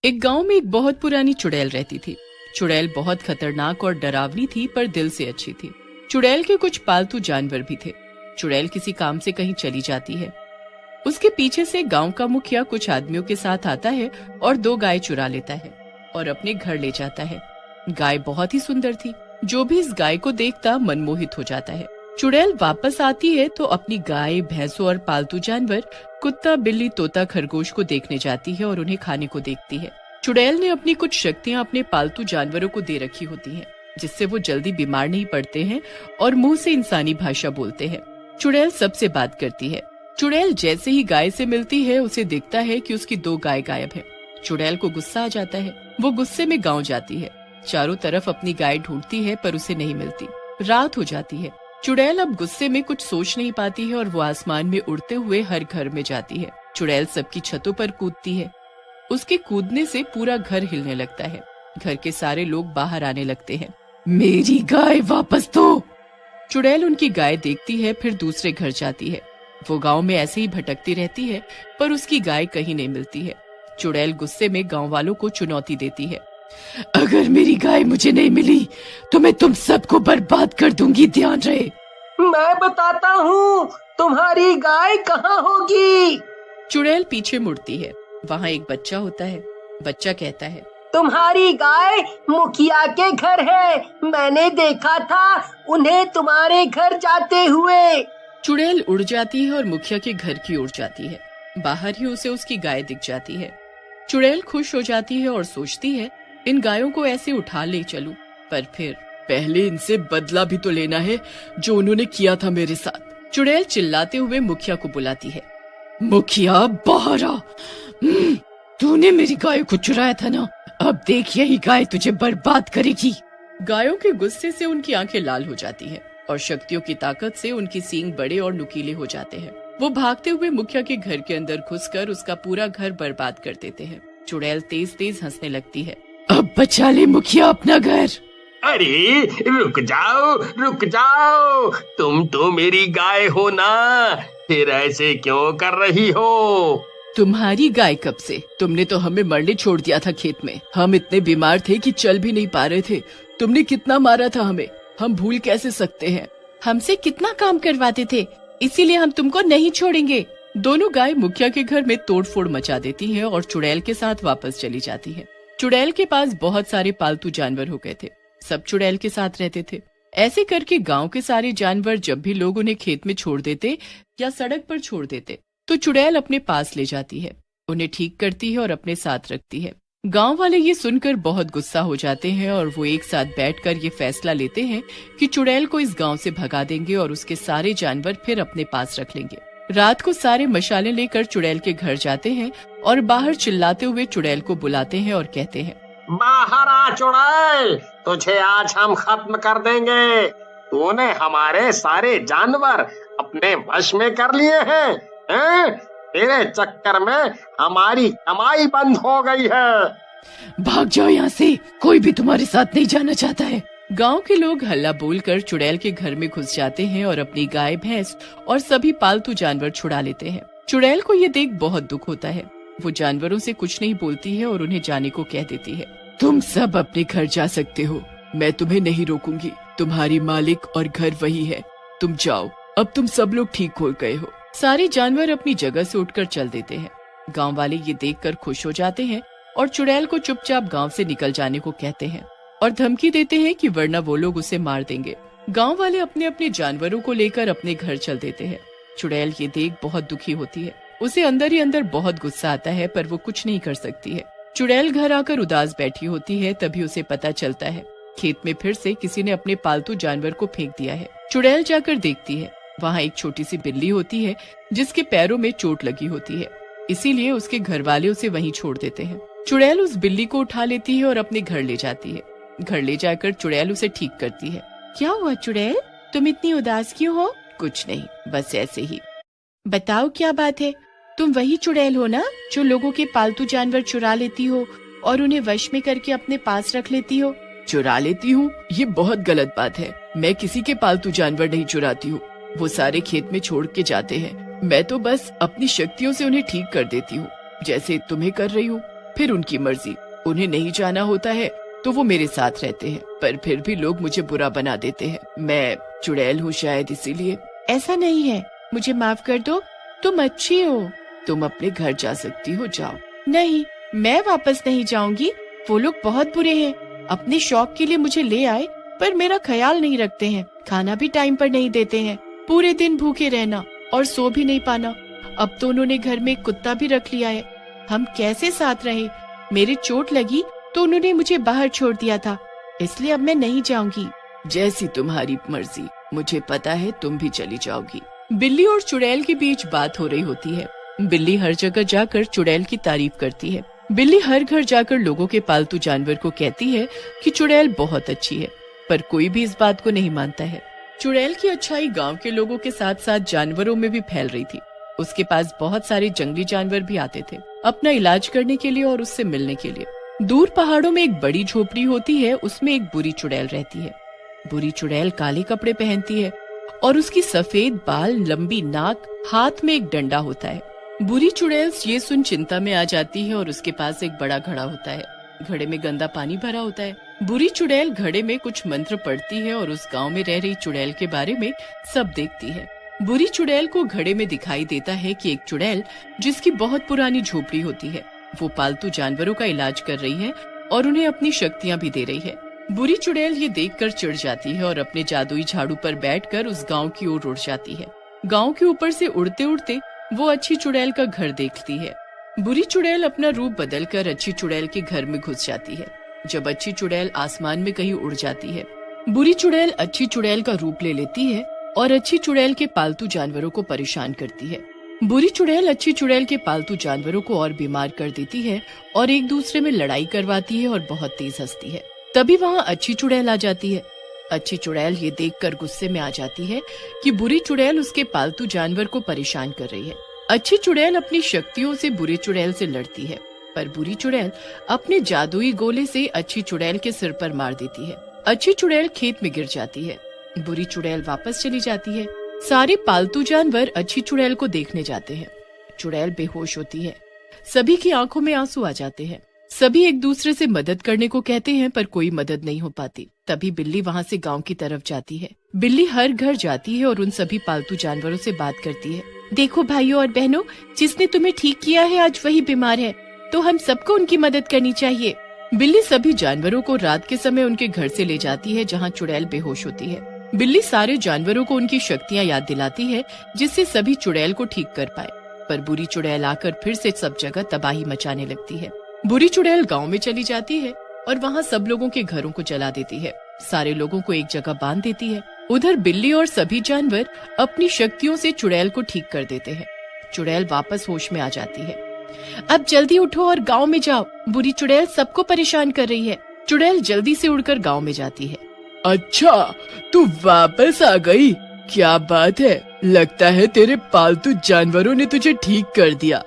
एक गांव में एक बहुत पुरानी चुड़ैल रहती थी। चुड़ैल बहुत खतरनाक और डरावनी थी, पर दिल से अच्छी थी। चुड़ैल के कुछ पालतू जानवर भी थे। चुड़ैल किसी काम से कहीं चली जाती है। उसके पीछे से गांव का मुखिया कुछ आदमियों के साथ आता है और 2 गाय चुरा लेता है और अपने घर ले जाता है। गाय बहुत ही सुंदर थी। जो भी इस गाय को देखता मनमोहित हो जाता है। चुड़ैल वापस आती है तो अपनी गाय, भैंसों और पालतू जानवर कुत्ता, बिल्ली, तोता, खरगोश को देखने जाती है और उन्हें खाने को देखती है। चुड़ैल ने अपनी कुछ शक्तियाँ अपने पालतू जानवरों को दे रखी होती हैं, जिससे वो जल्दी बीमार नहीं पड़ते हैं और मुंह से इंसानी भाषा बोलते हैं। चुड़ैल सबसे बात करती है। चुड़ैल जैसे ही गाय से मिलती है, उसे दिखता है कि उसकी 2 गाय गायब है। चुड़ैल को गुस्सा आ जाता है। वो गुस्से में गांव जाती है। चारों तरफ अपनी गाय ढूंढती है, पर उसे नहीं मिलती। रात हो जाती है। चुड़ैल अब गुस्से में कुछ सोच नहीं पाती है और वो आसमान में उड़ते हुए हर घर में जाती है। चुड़ैल सबकी छतों पर कूदती है। उसके कूदने से पूरा घर हिलने लगता है। घर के सारे लोग बाहर आने लगते हैं। मेरी गाय वापस दो। चुड़ैल उनकी गाय देखती है, फिर दूसरे घर जाती है। वो गांव में ऐसे ही भटकती रहती है, पर उसकी गाय कहीं नहीं मिलती है। चुड़ैल गुस्से में गांव वालों को चुनौती देती है। अगर मेरी गाय मुझे नहीं मिली तो मैं तुम सबको बर्बाद कर दूंगी, ध्यान रहे। मैं बताता हूँ तुम्हारी गाय कहाँ होगी। चुड़ैल पीछे मुड़ती है। वहाँ एक बच्चा होता है। बच्चा कहता है, तुम्हारी गाय मुखिया के घर है। मैंने देखा था उन्हें तुम्हारे घर जाते हुए। चुड़ैल उड़ जाती है और मुखिया के घर की ओर जाती है। बाहर ही उसे उसकी गाय दिख जाती है। चुड़ैल खुश हो जाती है और सोचती है, इन गायों को ऐसे उठा ले चलूं, पर फिर पहले इनसे बदला भी तो लेना है जो उन्होंने किया था मेरे साथ। चुड़ैल चिल्लाते हुए मुखिया को बुलाती है। मुखिया, बाहर आ। तूने मेरी गाय को चुराया था ना, अब देख यही गाय तुझे बर्बाद करेगी। गायों के गुस्से से उनकी आंखें लाल हो जाती हैं और शक्तियों की ताकत से उनकी सींग बड़े और नुकीले हो जाते हैं। वो भागते हुए मुखिया के घर के अंदर घुसकर उसका पूरा घर बर्बाद कर देते हैं। चुड़ैल तेज तेज हंसने लगती है। अब बचा ले मुखिया अपना घर। अरे रुक जाओ, तुम तो मेरी गाय हो ना, फिर ऐसे क्यों कर रही हो? तुम्हारी गाय कब से? तुमने तो हमें मरने छोड़ दिया था खेत में। हम इतने बीमार थे कि चल भी नहीं पा रहे थे। तुमने कितना मारा था हमें, हम भूल कैसे सकते हैं? हमसे कितना काम करवाते थे, इसीलिए हम तुमको नहीं छोड़ेंगे। दोनों गाय मुखिया के घर में तोड़फोड़ मचा देती हैं और चुड़ैल के साथ वापस चली जाती है। चुड़ैल के पास बहुत सारे पालतू जानवर हो गए थे। सब चुड़ैल के साथ रहते थे। ऐसे करके गांव के सारे जानवर जब भी लोग उन्हें खेत में छोड़ देते या सड़क पर छोड़ देते, तो चुड़ैल अपने पास ले जाती है, उन्हें ठीक करती है और अपने साथ रखती है। गांव वाले ये सुनकर बहुत गुस्सा हो जाते हैं और वो एक साथ बैठकर ये फैसला लेते हैं कि चुड़ैल को इस गांव से भगा देंगे और उसके सारे जानवर फिर अपने पास रख लेंगे। रात को सारे मशालें लेकर चुड़ैल के घर जाते हैं और बाहर चिल्लाते हुए चुड़ैल को बुलाते हैं और कहते हैं, बाहर आ चुड़ैल, तुझे आज हम खत्म कर देंगे। तूने हमारे सारे जानवर अपने वश में कर लिए हैं? तेरे चक्कर में हमारी कमाई बंद हो गई है। भाग जाओ यहाँ से, कोई भी तुम्हारे साथ नहीं जाना चाहता है। गांव के लोग हल्ला बोलकर चुड़ैल के घर में घुस जाते हैं और अपनी गाय, भैंस और सभी पालतू जानवर छुड़ा लेते हैं। चुड़ैल को ये देख बहुत दुख होता है। वो जानवरों से कुछ नहीं बोलती है और उन्हें जाने को कह देती है। तुम सब अपने घर जा सकते हो, मैं तुम्हें नहीं रोकूंगी। तुम्हारी मालिक और घर वही है, तुम जाओ। अब तुम सब लोग ठीक हो गए हो। सारे जानवर अपनी जगह से उठकर चल देते हैं। गांव वाले ये देखकर खुश हो जाते हैं और चुड़ैल को चुपचाप गांव से निकल जाने को कहते हैं और धमकी देते हैं कि वरना वो लोग उसे मार देंगे। गांव वाले अपने अपने जानवरों को लेकर अपने घर चल देते हैं। चुड़ैल ये देख बहुत दुखी होती है। उसे अंदर ही अंदर बहुत गुस्सा आता है, पर वो कुछ नहीं कर सकती है। चुड़ैल घर आकर उदास बैठी होती है। तभी उसे पता चलता है खेत में फिर से किसी ने अपने पालतू जानवर को फेंक दिया है। चुड़ैल जाकर देखती है, वहाँ एक छोटी सी बिल्ली होती है जिसके पैरों में चोट लगी होती है, इसीलिए उसके घर वाले उसे वहीं छोड़ देते हैं। चुड़ैल उस बिल्ली को उठा लेती है और अपने घर ले जाती है। घर ले जाकर चुड़ैल उसे ठीक करती है। क्या हुआ चुड़ैल, तुम इतनी उदास क्यों हो? कुछ नहीं, बस ऐसे ही। बताओ क्या बात है? तुम वही चुड़ैल हो ना जो लोगों के पालतू जानवर चुरा लेती हो और उन्हें वश में करके अपने पास रख लेती हो? चुरा लेती हूँ? ये बहुत गलत बात है। मैं किसी के पालतू जानवर नहीं चुराती हूँ। वो सारे खेत में छोड़ के जाते हैं। मैं तो बस अपनी शक्तियों से उन्हें ठीक कर देती हूँ, जैसे तुम्हें कर रही हूँ। फिर उनकी मर्जी, उन्हें नहीं जाना होता है तो वो मेरे साथ रहते हैं, पर फिर भी लोग मुझे बुरा बना देते हैं। मैं चुड़ैल हूँ शायद इसीलिए। ऐसा नहीं है, मुझे माफ कर दो, तुम अच्छी हो, तुम अपने घर जा सकती हो, जाओ। नहीं, मैं वापस नहीं जाऊंगी, वो लोग बहुत बुरे हैं, अपने शौक के लिए मुझे ले आए पर मेरा ख्याल नहीं रखते हैं, खाना भी टाइम पर नहीं देते हैं, पूरे दिन भूखे रहना और सो भी नहीं पाना। अब तो उन्होंने घर में एक कुत्ता भी रख लिया है, हम कैसे साथ रहे। मेरी चोट लगी तो उन्होंने मुझे बाहर छोड़ दिया था, इसलिए अब मैं नहीं जाऊंगी। जैसी तुम्हारी मर्जी, मुझे पता है तुम भी चली जाओगी। बिल्ली और चुड़ैल के बीच बात हो रही होती है। बिल्ली हर जगह जाकर चुड़ैल की तारीफ करती है। बिल्ली हर घर जाकर लोगों के पालतू जानवर को कहती है कि चुड़ैल बहुत अच्छी है, पर कोई भी इस बात को नहीं मानता है। चुड़ैल की अच्छाई गांव के लोगों के साथ साथ जानवरों में भी फैल रही थी। उसके पास बहुत सारे जंगली जानवर भी आते थे अपना इलाज करने के लिए और उससे मिलने के लिए। दूर पहाड़ों में एक बड़ी झोपड़ी होती है, उसमें एक बुरी चुड़ैल रहती है। बुरी चुड़ैल काले कपड़े पहनती है और उसकी सफेद बाल, लंबी नाक, हाथ में एक डंडा होता है। बुरी चुड़ैल ये सुन चिंता में आ जाती है और उसके पास एक बड़ा घड़ा होता है। घड़े में गंदा पानी भरा होता है। बुरी चुड़ैल घड़े में कुछ मंत्र पढ़ती है और उस गांव में रह रही चुड़ैल के बारे में सब देखती है। बुरी चुड़ैल को घड़े में दिखाई देता है कि एक चुड़ैल जिसकी बहुत पुरानी झोपड़ी होती है, वो पालतू जानवरों का इलाज कर रही है और उन्हें अपनी शक्तियाँ भी दे रही है। बुरी चुड़ैल ये देखकर चिढ़ जाती है और अपने जादुई झाड़ू पर बैठकर उस गांव की ओर उड़ जाती है। गांव के ऊपर से उड़ते उड़ते वो अच्छी चुड़ैल का घर देखती है। बुरी चुड़ैल अपना रूप बदलकर अच्छी चुड़ैल के घर में घुस जाती है। जब अच्छी चुड़ैल आसमान में कहीं उड़ जाती है, बुरी चुड़ैल अच्छी चुड़ैल का रूप ले लेती है और अच्छी चुड़ैल के पालतू जानवरों को परेशान करती है। बुरी चुड़ैल अच्छी चुड़ैल के पालतू जानवरों को और बीमार कर देती है और एक दूसरे में लड़ाई करवाती है और बहुत तेज हंसती है। तभी वहाँ अच्छी चुड़ैल आ जाती है। अच्छी चुड़ैल ये देखकर गुस्से में आ जाती है कि बुरी चुड़ैल उसके पालतू जानवर को परेशान कर रही है। अच्छी चुड़ैल अपनी शक्तियों से बुरी चुड़ैल से लड़ती है, पर बुरी चुड़ैल अपने जादुई गोले से अच्छी चुड़ैल के सिर पर मार देती है। अच्छी चुड़ैल खेत में गिर जाती है। बुरी चुड़ैल वापस चली जाती है। सारे पालतू जानवर अच्छी चुड़ैल को देखने जाते हैं। चुड़ैल बेहोश होती है। सभी की आंखों में आंसू आ जाते हैं। सभी एक दूसरे से मदद करने को कहते हैं, पर कोई मदद नहीं हो पाती। तभी बिल्ली वहाँ से गांव की तरफ जाती है। बिल्ली हर घर जाती है और उन सभी पालतू जानवरों से बात करती है। देखो भाइयों और बहनों, जिसने तुम्हें ठीक किया है आज वही बीमार है, तो हम सबको उनकी मदद करनी चाहिए। बिल्ली सभी जानवरों को रात के समय उनके घर से ले जाती है जहाँ चुड़ैल बेहोश होती है। बिल्ली सारे जानवरों को उनकी शक्तियाँ याद दिलाती है जिससे सभी चुड़ैल को ठीक कर पाए, पर बुरी चुड़ैल आकर फिर से सब जगह तबाही मचाने लगती है। बुरी चुड़ैल गांव में चली जाती है और वहाँ सब लोगों के घरों को जला देती है। सारे लोगों को एक जगह बांध देती है। उधर बिल्ली और सभी जानवर अपनी शक्तियों से चुड़ैल को ठीक कर देते हैं। चुड़ैल वापस होश में आ जाती है। अब जल्दी उठो और गांव में जाओ, बुरी चुड़ैल सबको परेशान कर रही है। चुड़ैल जल्दी से उड़कर गांव में जाती है। अच्छा, तू वापस आ गई, क्या बात है, लगता है तेरे पालतू जानवरों ने तुझे ठीक कर दिया।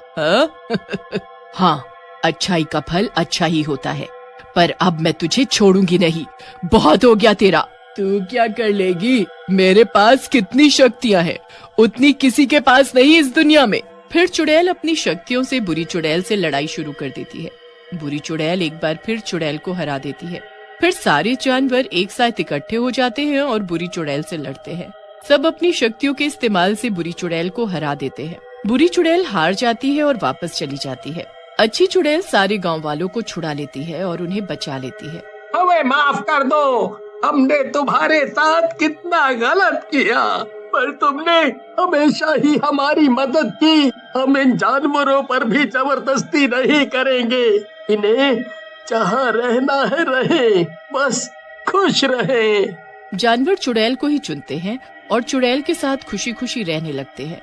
हाँ, अच्छाई का फल अच्छा ही होता है, पर अब मैं तुझे छोड़ूंगी नहीं, बहुत हो गया तेरा। तू क्या कर लेगी? मेरे पास कितनी शक्तियाँ हैं, उतनी किसी के पास नहीं इस दुनिया में। फिर चुड़ैल अपनी शक्तियों से बुरी चुड़ैल से लड़ाई शुरू कर देती है। बुरी चुड़ैल एक बार फिर चुड़ैल को हरा देती है। फिर सारे जानवर एक साथ इकट्ठे हो जाते हैं और बुरी चुड़ैल से लड़ते हैं। सब अपनी शक्तियों के इस्तेमाल से बुरी चुड़ैल को हरा देते हैं। बुरी चुड़ैल हार जाती है और वापस चली जाती है। अच्छी चुड़ैल सारे गांव वालों को छुड़ा लेती है और उन्हें बचा लेती है। हमें माफ कर दो, हमने तुम्हारे साथ कितना गलत किया, पर तुमने हमेशा ही हमारी मदद की। हम इन जानवरों पर भी जबरदस्ती नहीं करेंगे, इन्हें जहाँ रहना है रहे, बस खुश रहे। जानवर चुड़ैल को ही चुनते हैं और चुड़ैल के साथ खुशी खुशी रहने लगते हैं।